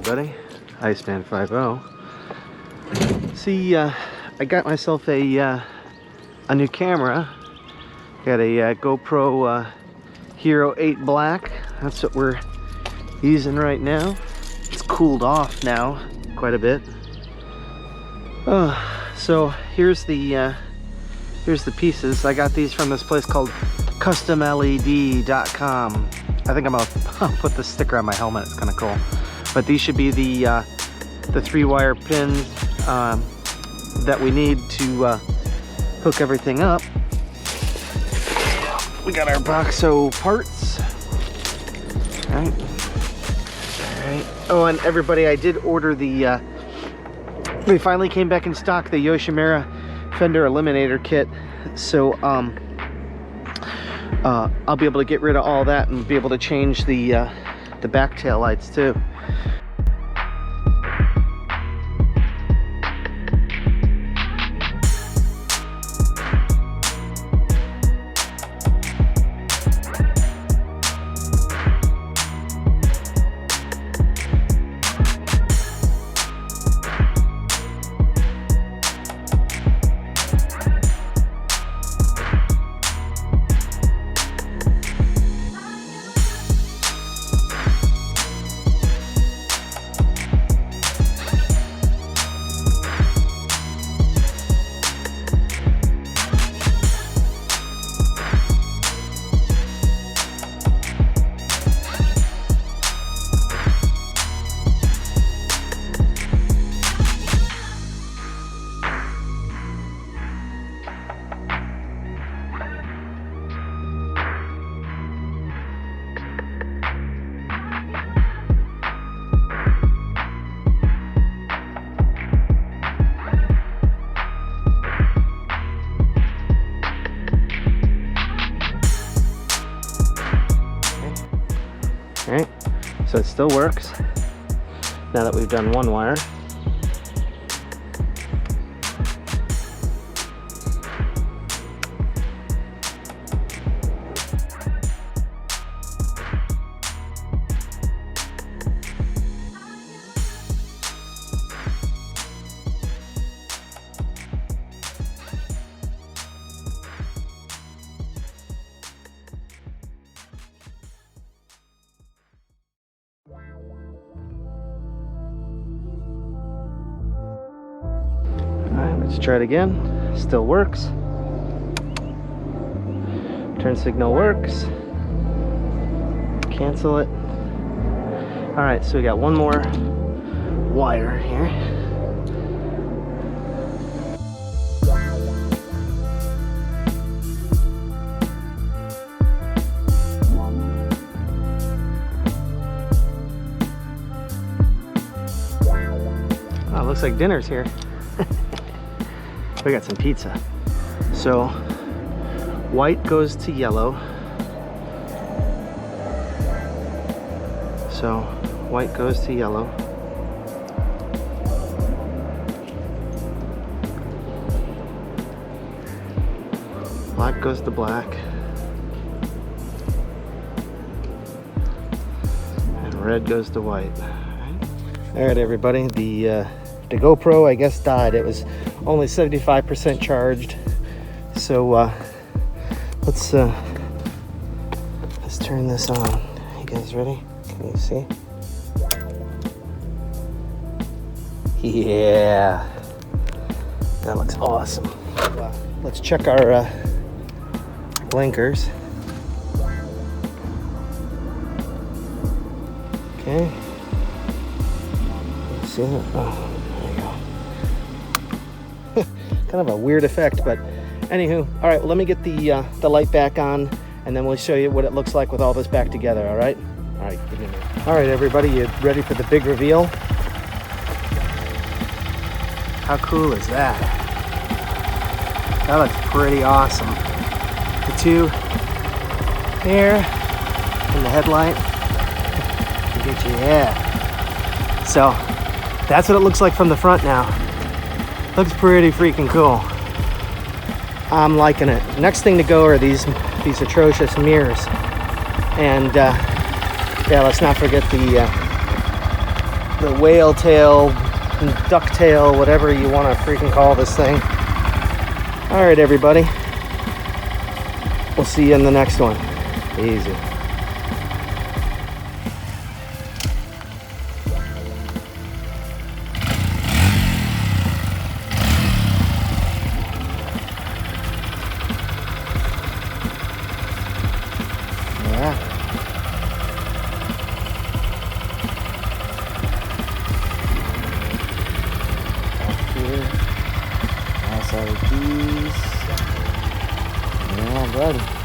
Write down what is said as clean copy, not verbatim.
everybody, Iceman50. See, I got myself a new camera. Got a GoPro Hero 8 Black. That's what we're using right now. It's cooled off now quite a bit. So here's the pieces. I got these from this place called CustomLED.com. I think I'll put the sticker on my helmet. It's kind of cool. But these should be the 3-wire pins that we need to hook everything up. We got our Boxo parts. All right. Oh, and everybody, I did order the. They finally came back in stock, the Yoshimura fender eliminator kit. So I'll be able to get rid of all that and be able to change the back tail lights too. Alright, so it still works now that we've done one wire. Let's try it again. Still works. Turn signal works. Cancel it. Alright, so we got one more wire here. Oh, looks like dinner's here. We got some pizza. So white goes to yellow. So white goes to yellow. Black goes to black. And red goes to white. All right, everybody. The GoPro, I guess, died. It was only 75% charged. So let's turn this on. You guys ready? Can you see? Yeah, that looks awesome. Let's check our blinkers. Okay. You see it? Oh. Kind of a weird effect, but anywho. All right, well, let me get the light back on, and then we'll show you what it looks like with all this back together. All right, give me a minute. All right, everybody, you ready for the big reveal? How cool is that? That looks pretty awesome. The two there and the headlight. Get you, yeah. So that's what it looks like from the front now. Looks pretty freaking cool. I'm liking it. Next thing to go are these atrocious mirrors. And yeah, let's not forget the the whale tail, duck tail, whatever you want to freaking call this thing. All right, everybody. We'll see you in the next one. Easy. Yeah. Here. LEDs. Yeah, buddy.